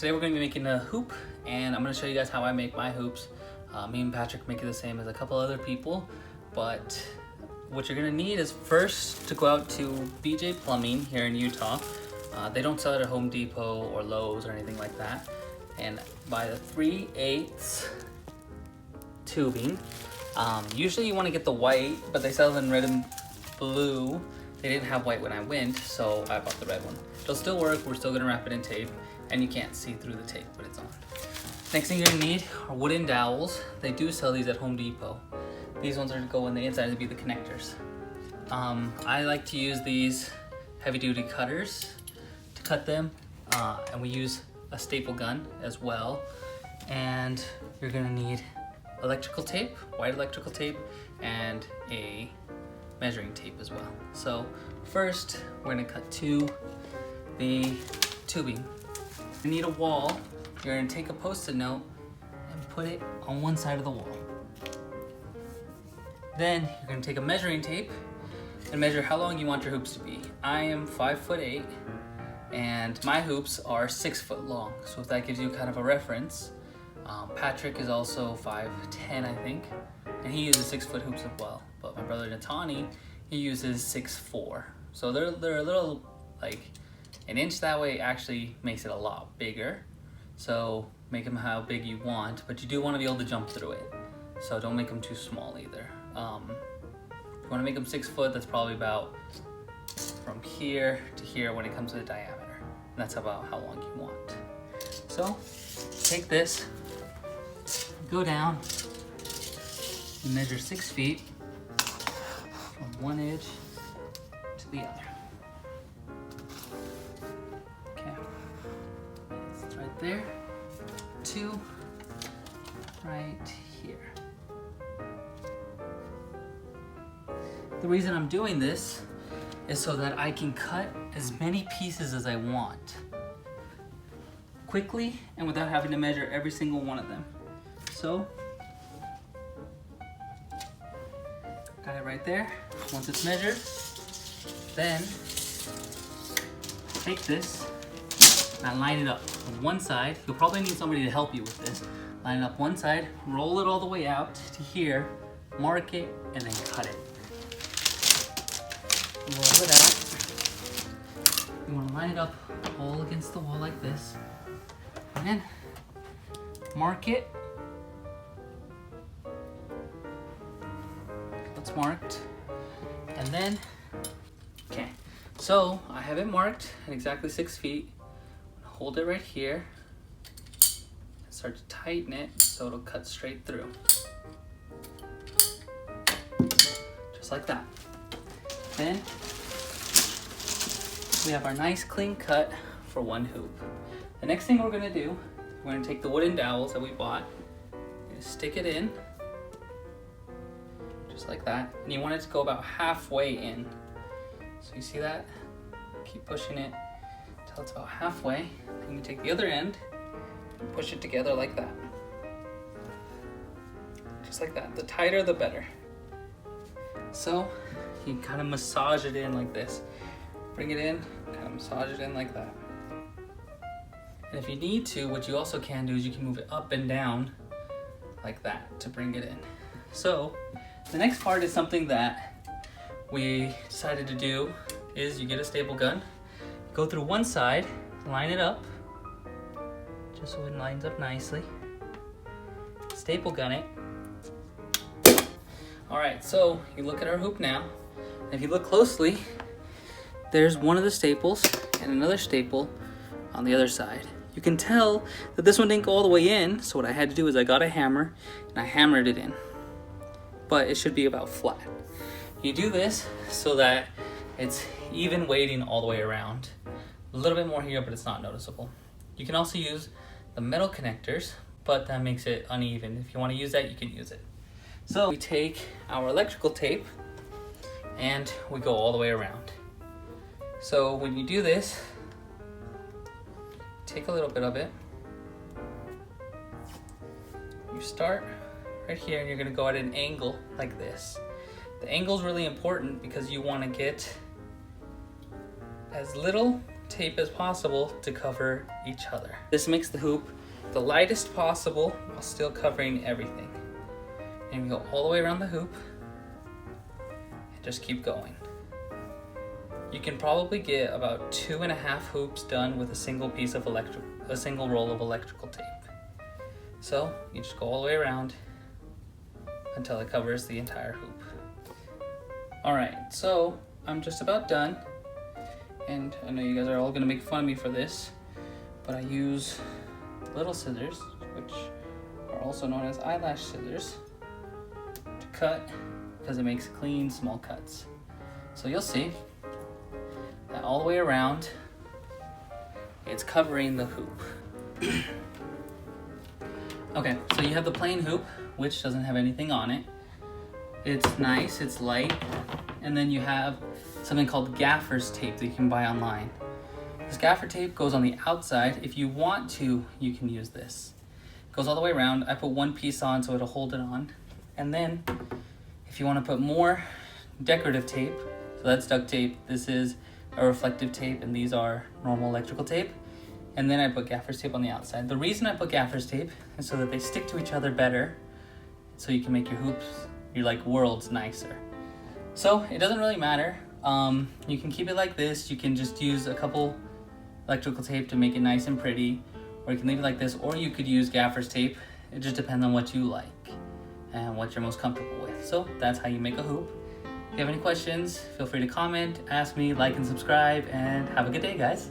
today we're going to be making a hoop, and I'm going to show you guys how I make my hoops. Me and Patrick make it the same as a couple other people, but what you're going to need is first to go out to BJ Plumbing here in Utah. They don't sell it at Home Depot or Lowe's or anything like that, and buy the 3/8 tubing. Usually you want to get the white, but they sell them in red and blue. They didn't have white when I went, so I bought the red one. It'll still work. We're still going to wrap it in tape, and you can't see through the tape, but it's on. Next thing you're going to need are wooden dowels. They do sell these at Home Depot. These ones are to go on the inside to be the connectors. I like to use these heavy-duty cutters to cut them, and we use a staple gun as well. And you're going to need electrical tape, white electrical tape, and a measuring tape as well. So first, we're going to cut to the tubing. You need a wall. You're going to take a Post-it note and put it on one side of the wall. Then you're going to take a measuring tape and measure how long you want your hoops to be. I am 5'8", and my hoops are 6 foot long. So if that gives you kind of a reference. Patrick is also 5'10", I think, and he uses 6 foot hoops as well. But my brother Natani, he uses 6'4". So they're a little, like, an inch that way actually makes it a lot bigger. So make them how big you want, but you do want to be able to jump through it. So don't make them too small either. If you want to make them 6 foot, that's probably about from here to here when it comes to the diameter. And that's about how long you want. So take this, go down, and measure 6 feet from one edge to the other. Okay, it's right there, 2 right here. The reason I'm doing this is so that I can cut as many pieces as I want quickly and without having to measure every single one of them. So, got it right there. Once it's measured, then take this and line it up on one side. You'll probably need somebody to help you with this. Line it up one side, roll it all the way out to here, mark it, and then cut it. Roll it out. You want to line it up all against the wall like this. And then mark it. It's marked. And then, okay. So I have it marked at exactly 6 feet. Hold it right here. Start to tighten it so it'll cut straight through. Just like that. Then we have our nice clean cut for one hoop. The next thing we're gonna do, we're gonna take the wooden dowels that we bought, stick it in, just like that. And you want it to go about halfway in. So you see that? Keep pushing it until it's about halfway. Then you take the other end and push it together like that. Just like that. The tighter, the better. So you kind of massage it in like this. Bring it in, kind of massage it in like that. And if you need to, what you also can do is you can move it up and down like that to bring it in. So the next part is something that we decided to do is you get a staple gun, go through one side, line it up, just so it lines up nicely. Staple gun it. All right, so you look at our hoop now. If you look closely, there's one of the staples and another staple on the other side. You can tell that this one didn't go all the way in, so what I had to do is I got a hammer and I hammered it in. But it should be about flat. You do this so that it's even weighting all the way around. A little bit more here, but it's not noticeable. You can also use the metal connectors, but that makes it uneven. If you want to use that, you can use it. So we take our electrical tape and we go all the way around. So when you do this, take a little bit of it. You start right here and you're gonna go at an angle like this. The angle is really important because you want to get as little tape as possible to cover each other. This makes the hoop the lightest possible while still covering everything. And we go all the way around the hoop and just keep going. You can probably get about 2.5 hoops done with a single piece of a single roll of electrical tape. So you just go all the way around until it covers the entire hoop. All right, so I'm just about done. And I know you guys are all gonna make fun of me for this, but I use little scissors, which are also known as eyelash scissors, to cut because it makes clean, small cuts. So you'll see that all the way around, it's covering the hoop. Okay, so you have the plain hoop, which doesn't have anything on it. It's nice, it's light, and then you have something called gaffer's tape that you can buy online. This gaffer tape goes on the outside. If you want to, you can use this. It goes all the way around. I put one piece on so it'll hold it on. And then if you want to put more decorative tape, so that's duct tape, this is a reflective tape, and these are normal electrical tape. And then I put gaffer's tape on the outside. The reason I put gaffer's tape is so that they stick to each other better, so you can make your hoops, your like worlds nicer. So it doesn't really matter. You can keep it like this. You can just use a couple electrical tape to make it nice and pretty, or you can leave it like this, or you could use gaffer's tape. It just depends on what you like and what you're most comfortable with. So that's how you make a hoop. If you have any questions, feel free to comment, ask me, like and subscribe, and have a good day, guys.